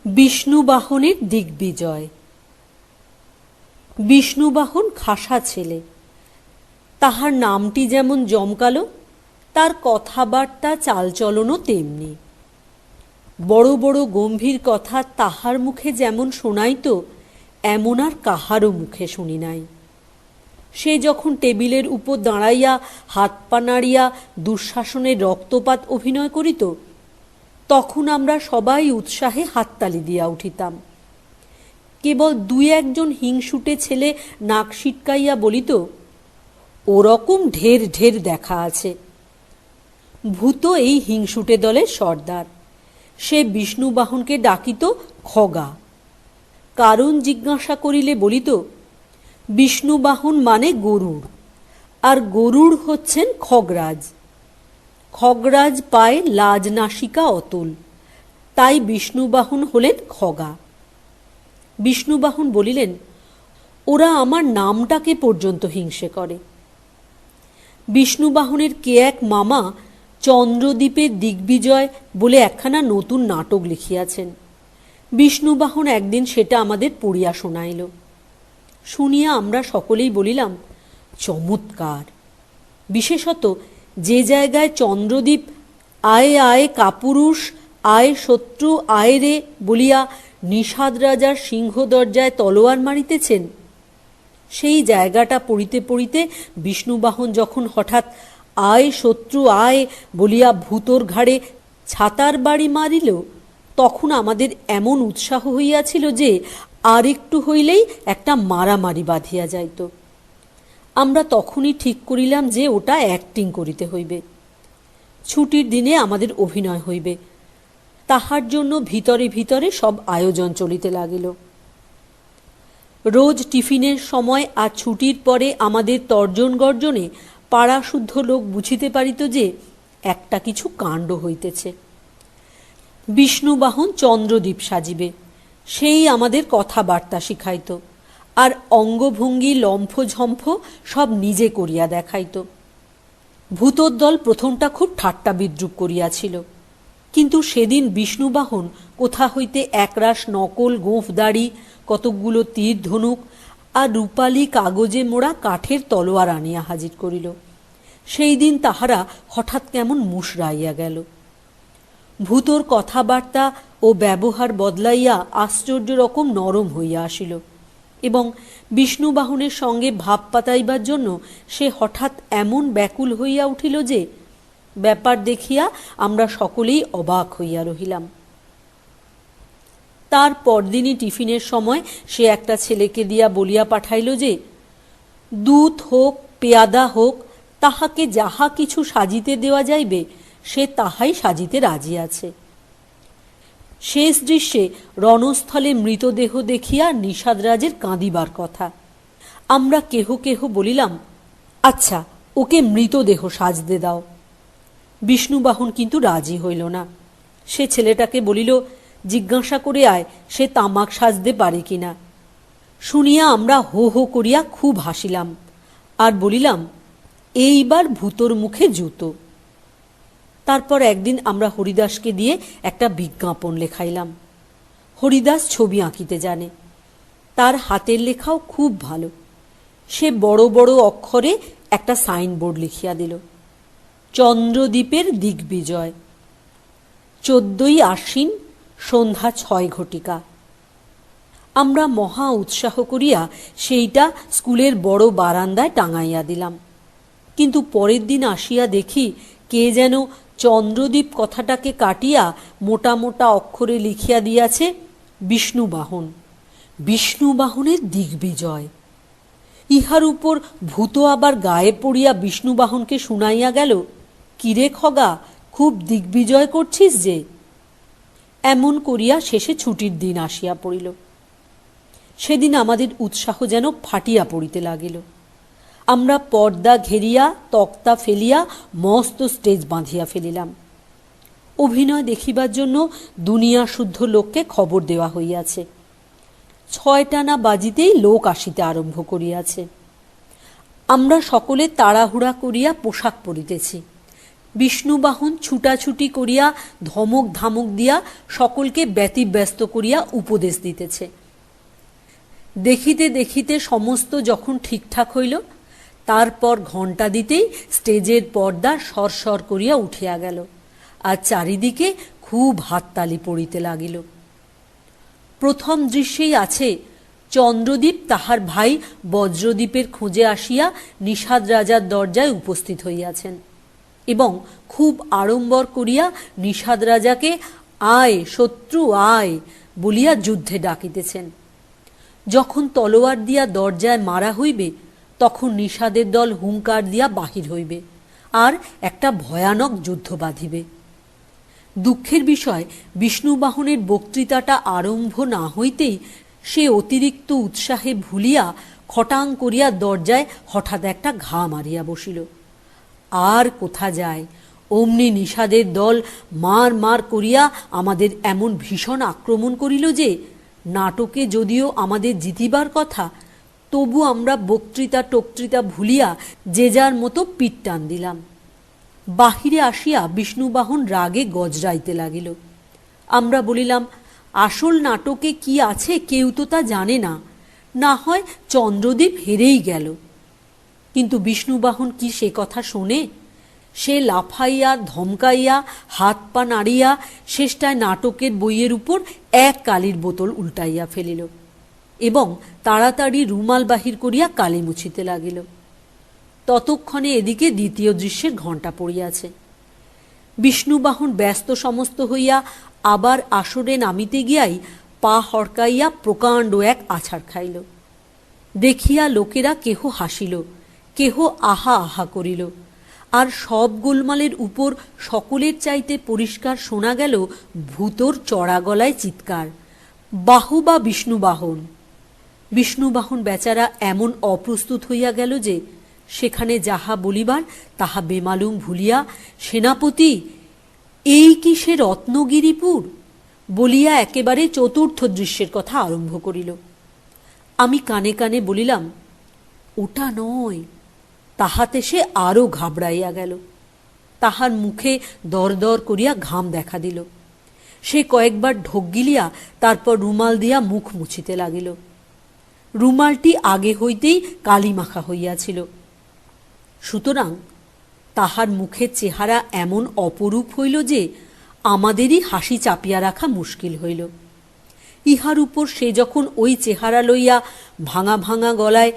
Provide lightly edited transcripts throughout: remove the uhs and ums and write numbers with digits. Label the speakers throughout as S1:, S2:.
S1: বিষ্ণুবাহনের দিগ্বিজয়। বিষ্ণুবাহন খাসা ছেলে, তাহার নামটি যেমন জমকালো, তার কথাবার্তা চালচলনও তেমনি। বড় বড় গম্ভীর কথা তাহার মুখে যেমন শোনাইত, এমন আর কাহারও মুখে শুনি নাই। সে যখন টেবিলের উপর দাঁড়াইয়া হাত পা নাড়িয়া দুঃশাসনের রক্তপাত অভিনয় করিত, তখন আমরা সবাই উৎসাহে হাততালি দিয়া উঠিতাম। কেবল দুই একজন হিংসুটে ছেলে নাক সিটকাইয়া বলিত, ওরকম ঢের ঢের দেখা আছে। ভূত এই হিংসুটে দলের সর্দার। সে বিষ্ণুবাহনকে ডাকিত খগা। কারণ জিজ্ঞাসা করিলে বলিত, বিষ্ণুবাহন মানে গরুড়, আর গরুড় হচ্ছেন খগরাজ। খগরাজ পায় লাজ নাসিকা অতুল, তাই বিষ্ণুবাহন হলেন খগা। বিষ্ণুবাহন বলিলেন, ওরা আমার নামটাকে পর্যন্ত হিংসে করে। বিষ্ণুবাহনের কে এক মামা চন্দ্রদ্বীপের দিগ্বিজয় বলে একখানা নতুন নাটক লিখিয়াছেন। বিষ্ণুবাহন একদিন সেটা আমাদের পড়িয়া শোনাইল। শুনিয়া আমরা সকলেই বলিলাম, চমৎকার। বিশেষত যে জায়গায় চন্দ্রদ্বীপ আয়ে আয়ে কাপুরুষ, আয়ে শত্রু আয়ে রে বলিয়া নিষাদ রাজার সিংহ দরজায় তলোয়ার মারিতেছেন, সেই জায়গাটা পড়িতে পড়িতে বিষ্ণুবাহন যখন হঠাৎ আয় শত্রু আয় বলিয়া ভূতর ঘাড়ে ছাতার বাড়ি মারিল, তখন আমাদের এমন উৎসাহ হইয়াছিল যে আর একটু হইলেই একটা মারামারি বাঁধিয়া যাইত। আমরা তখনই ঠিক করিলাম যে ওটা অ্যাক্টিং করিতে হইবে। ছুটির দিনে আমাদের অভিনয় হইবে। তাহার জন্য ভিতরে ভিতরে সব আয়োজন চলিতে লাগিল। রোজ টিফিনের সময় আর ছুটির পরে আমাদের তর্জন গর্জনে পাড়া শুদ্ধ লোক বুঝিতে পারিত যে একটা কিছু কাণ্ড হইতেছে। বিষ্ণুবাহন চন্দ্রদ্বীপ সাজিবে, সেই আমাদের কথাবার্তা শিখাইত, আর অঙ্গভঙ্গি লম্ফঝম্ফ সব নিজে করিয়া দেখাইত। ভূতর দল প্রথমটা খুব ঠাট্টা বিদ্রুপ করিয়াছিল, কিন্তু সেদিন বিষ্ণুবাহন কোথা হইতে একরাশ নকল গোঁফদাড়ি, কতকগুলো তীর ধনুক আর রূপালী কাগজে মোড়া কাঠের তলোয়ার আনিয়া হাজির করিল। সেই দিন তাহারা হঠাৎ কেমন মুশরাইয়া গেল। ভূতর কথাবার্তা ও ব্যবহার বদলাইয়া আশ্চর্য রকম নরম হইয়া আসিল, এবং বিষ্ণুবাহনের সঙ্গে ভাব পাতাইবার জন্য সে হঠাৎ এমন ব্যাকুল হইয়া উঠিল যে ব্যাপার দেখিয়া আমরা সকলেই অবাক হইয়া রহিলাম। তার পরদিনই টিফিনের সময় সে একটা ছেলেকে দিয়া বলিয়া পাঠাইল যে দূত হোক পেয়াদা হোক, তাহাকে যাহা কিছু সাজিতে দেওয়া যাইবে সে তাহাই সাজিতে রাজি আছে। শেষ দৃশ্যে রণস্থলে মৃতদেহ দেখিয়া নিষাদরাজের কাঁদিবার কথা। আমরা কেহ কেহ বলিলাম, আচ্ছা ওকে মৃতদেহ সাজতে দাও। বিষ্ণুবাহন কিন্তু রাজি হইল না। সে ছেলেটাকে বলিল, জিজ্ঞাসা করে আয় সে তামাক সাজতে পারে কিনা। শুনিয়া আমরা হো হো করিয়া খুব হাসিলাম, আর বলিলাম, এইবার ভূতর মুখে জুতো। তারপর একদিন আমরা হরিদাসকে দিয়ে একটা বিজ্ঞাপন লেখাইলাম। হরিদাস ছবি আঁকিতে জানে, তার হাতের লেখাও খুব ভালো। সে বড় বড় অক্ষরে একটা সাইনবোর্ড লিখিয়া দিল, চন্দ্রদ্বীপের দিগ্বিজয়, 14ই আশ্বিন, সন্ধ্যা 6 ঘটিকা। আমরা মহা উৎসাহ করিয়া সেইটা স্কুলের বড় বারান্দায় টাঙাইয়া দিলাম। কিন্তু পরের দিন আসিয়া দেখি কে যেন চন্দ্রদ্বীপ কথাটাকে কাটিয়া মোটা মোটা অক্ষরে লিখিয়া দিয়াছে বিষ্ণুবাহন, বিষ্ণুবাহনের দিগ্বিজয়। ইহার উপর ভূত আবার গায়ে পড়িয়া বিষ্ণুবাহনকে শুনাইয়া গেল, কিরে খগা, খুব দিগ্বিজয় করছিস যে। এমন করিয়া শেষে ছুটির দিন আসিয়া পড়িল। সেদিন আমাদের উৎসাহ যেন ফাটিয়া পড়িতে লাগিল। আমরা পর্দা ঘেরিয়া তক্তা ফেলিয়া মস্ত স্টেজ বাঁধিয়া ফেলিলাম। অভিনয় দেখিবার জন্য দুনিয়া শুদ্ধ লোককে খবর দেওয়া হইয়াছে। 6টা না বাজিতেই লোক আসিতে আরম্ভ করিয়াছে। আমরা সকলে তাড়াহুড়া করিয়া পোশাক পরিতেছি। বিষ্ণুবাহন ছুটাছুটি করিয়া ধমক ধামক দিয়া সকলকে ব্যতিব্যস্ত করিয়া উপদেশ দিতেছে। দেখিতে দেখিতে সমস্ত যখন ঠিকঠাক হইল, তারপর ঘণ্টা দিতেই স্টেজের পর্দা সরসর করিয়া উঠিয়া গেল, আর চারিদিকে খুব হাততালি পড়িতে লাগিল। প্রথম দৃশ্যেই আছে চন্দ্রদ্বীপ তাহার ভাই বজ্রদ্বীপের খোঁজে আসিয়া নিষাদ রাজার দরজায় উপস্থিত হইয়াছেন এবং খুব আড়ম্বর করিয়া নিষাদ রাজাকে আয় শত্রু আয় বলিয়া যুদ্ধে ডাকিতেছেন। যখন তলোয়ার দিয়া দরজায় মারা হইবে, তখন নিষাদের দল হুঙ্কার দিয়া বাহির হইবে আর একটা ভয়ানক যুদ্ধ বাঁধিবে। দুঃখের বিষয়, বিষ্ণুবাহনের বক্তৃতাটা আরম্ভ না হইতেই সে অতিরিক্ত উৎসাহে ভুলিয়া খটাং করিয়া দরজায় হঠাৎ একটা ঘা মারিয়া বসিল। আর কোথা যায়, অমনি নিষাদের দল মার মার করিয়া আমাদের এমন ভীষণ আক্রমণ করিল যে নাটকে যদিও আমাদের জিতিবার কথা, তবু আমরা বক্তৃতা টক্তৃতা ভুলিয়া যে যার মতো পিঠ টান দিলাম। বাহিরে আসিয়া বিষ্ণুবাহন রাগে গজরাইতে লাগিল। আমরা বলিলাম, আসল নাটকে কি আছে কেউ তো তা জানে না, না হয় চন্দ্রদ্বীপ হেরেই গেল। কিন্তু বিষ্ণুবাহন কি সে কথা শোনে? সে লাফাইয়া ধমকাইয়া হাত পা নাড়িয়া শেষটায় নাটকের বইয়ের উপর এক কালির বোতল উল্টাইয়া ফেলিল এবং তাড়াতাড়ি রুমাল বাহির করিয়া কালি মুছিতে লাগিল। ততক্ষণে এদিকে দ্বিতীয় দৃশ্যের ঘণ্টা পড়িয়াছে। বিষ্ণুবাহন ব্যস্ত সমস্ত হইয়া আবার আসরে নামিতে গিয়াই পা হড়কাইয়া প্রকাণ্ড এক আছাড় খাইল। দেখিয়া লোকেরা কেহ হাসিল, কেহ আহা আহা করিল, আর সব গোলমালের উপর সকলের চাইতে পরিষ্কার শোনা গেল ভূতর চড়া গলায় চিৎকার, বাহুবা বিষ্ণুবাহন। বিষ্ণুবাহন বেচারা এমন অপ্রস্তুত হইয়া গেল যে সেখানে যাহা বলিবার তাহা বেমালুম ভুলিয়া সেনাপতি, এই কি সে রত্নগিরিপুর বলিয়া একেবারে চতুর্থ দৃশ্যের কথা আরম্ভ করিল। আমি কানে কানে বলিলাম, ওটা নয়। তাহাতে সে আরও ঘাবড়াইয়া গেল। তাহার মুখে দরদর করিয়া ঘাম দেখা দিল। সে কয়েকবার ঢোক গিলিয়া তারপর রুমাল দিয়া মুখ মুছিতে লাগিল। রুমালটি আগে হইতেই কালি মাখা হইয়াছিল, সুতরাং তাহার মুখের চেহারা এমন অপরূপ হইল যে আমাদেরই হাসি চাপিয়া রাখা মুশকিল হইল। ইহার উপর সে যখন ওই চেহারা লইয়া ভাঙা ভাঙা গলায়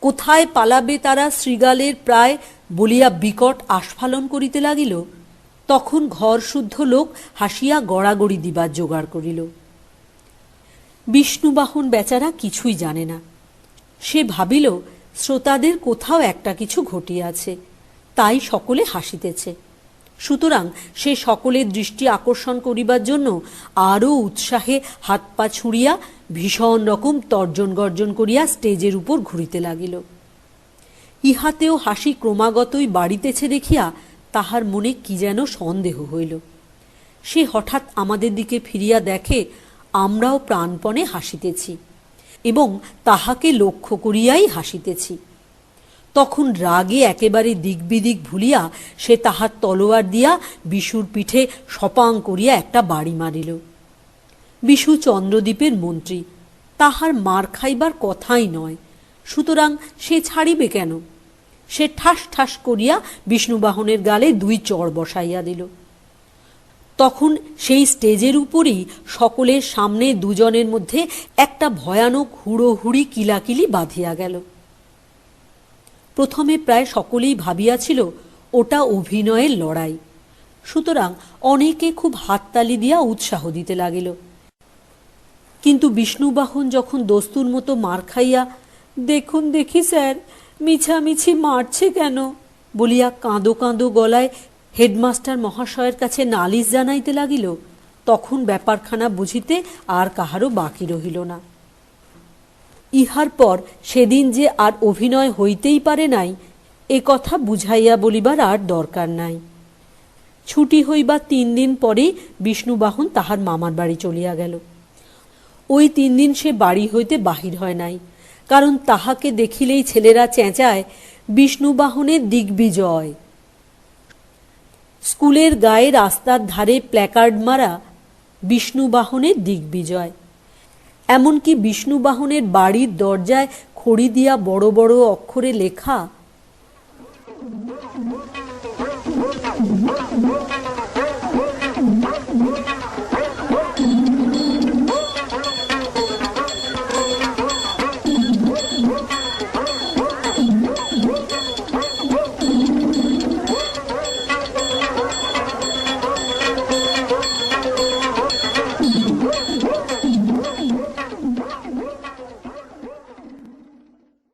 S1: কোথায় পালাবে তারা শৃগালের প্রায় বলিয়া বিকট আস্ফালন করিতে লাগিল, তখন ঘর শুদ্ধ লোক হাসিয়া গড়াগড়ি দিবার জোগাড় করিল। বিষ্ণুবাহন বেচারা কিছুই জানে না। সে ভাবিল শ্রোতাদের কোথাও একটা কিছু ঘটিয়াছে, তাই সকলে হাসিতেছে। সুতরাং সে সকলের দৃষ্টি আকর্ষণ করিবার জন্য আরও উৎসাহে হাত পা ছুঁড়িয়া ভীষণ রকম তর্জন গর্জন করিয়া স্টেজের উপর ঘুরিতে লাগিল। ইহাতেও হাসি ক্রমাগতই বাড়িতেছে দেখিয়া তাহার মনে কি যেন সন্দেহ হইল। সে হঠাৎ আমাদের দিকে ফিরিয়া দেখে আমরাও প্রাণপণে হাসিতেছি এবং তাহাকে লক্ষ্য করিয়াই হাসিতেছি। তখন রাগে একেবারে দিক বিদিক ভুলিয়া সে তাহার তলোয়ার দিয়া বিশুর পিঠে সপাং করিয়া একটা বাড়ি মারিল। বিশু চন্দ্রদ্বীপের মন্ত্রী, তাহার মার খাইবার কথাই নয়, সুতরাং সে ছাড়িবে কেন? সে ঠাস ঠাস করিয়া বিষ্ণুবাহনের গালে 2 চড় বসাইয়া দিল। তখন সেই স্টেজের উপরই সকলের সামনে দুজনের মধ্যে একটা ভয়ানক হুড়োহুড়ি কিলাকিলি বাঁধিয়া গেল। প্রথমে প্রায় সকলেই ভাবিয়াছিল ওটা অভিনয়ের লড়াই, সুতরাং অনেকে খুব হাততালি দিয়া উৎসাহ দিতে লাগিল। কিন্তু বিষ্ণুবাহন যখন দস্তুর মতো মার খাইয়া, দেখুন দেখি স্যার, মিছামিছি মারছে কেন বলিয়া কাঁদো কাঁদো গলায় হেডমাস্টার মহাশয়ের কাছে নালিশ জানাইতে লাগিল, তখন ব্যাপারখানা বুঝিতে আর কাহারও বাকি রহিল না। ইহার পর সেদিন যে আর অভিনয় হইতেই পারে নাই, এ কথা বুঝাইয়া বলিবার আর দরকার নাই। ছুটি হইবার 3 দিন পরে বিষ্ণুবাহন তাহার মামার বাড়ি চলিয়া গেল। ওই 3 দিন সে বাড়ি হইতে বাহির হয় নাই, কারণ তাহাকে দেখিলেই ছেলেরা চেঁচায়, বিষ্ণুবাহনের দিগ্বিজয়। স্কুলের গায়ে রাস্তার ধারে প্ল্যাকার্ড মারা, বিষ্ণুবাহনের দিগ্বিজয়। এমনকি বিষ্ণুবাহনের বাড়ির দরজায় খড়ি দিয়া বড় বড় অক্ষরে লেখা,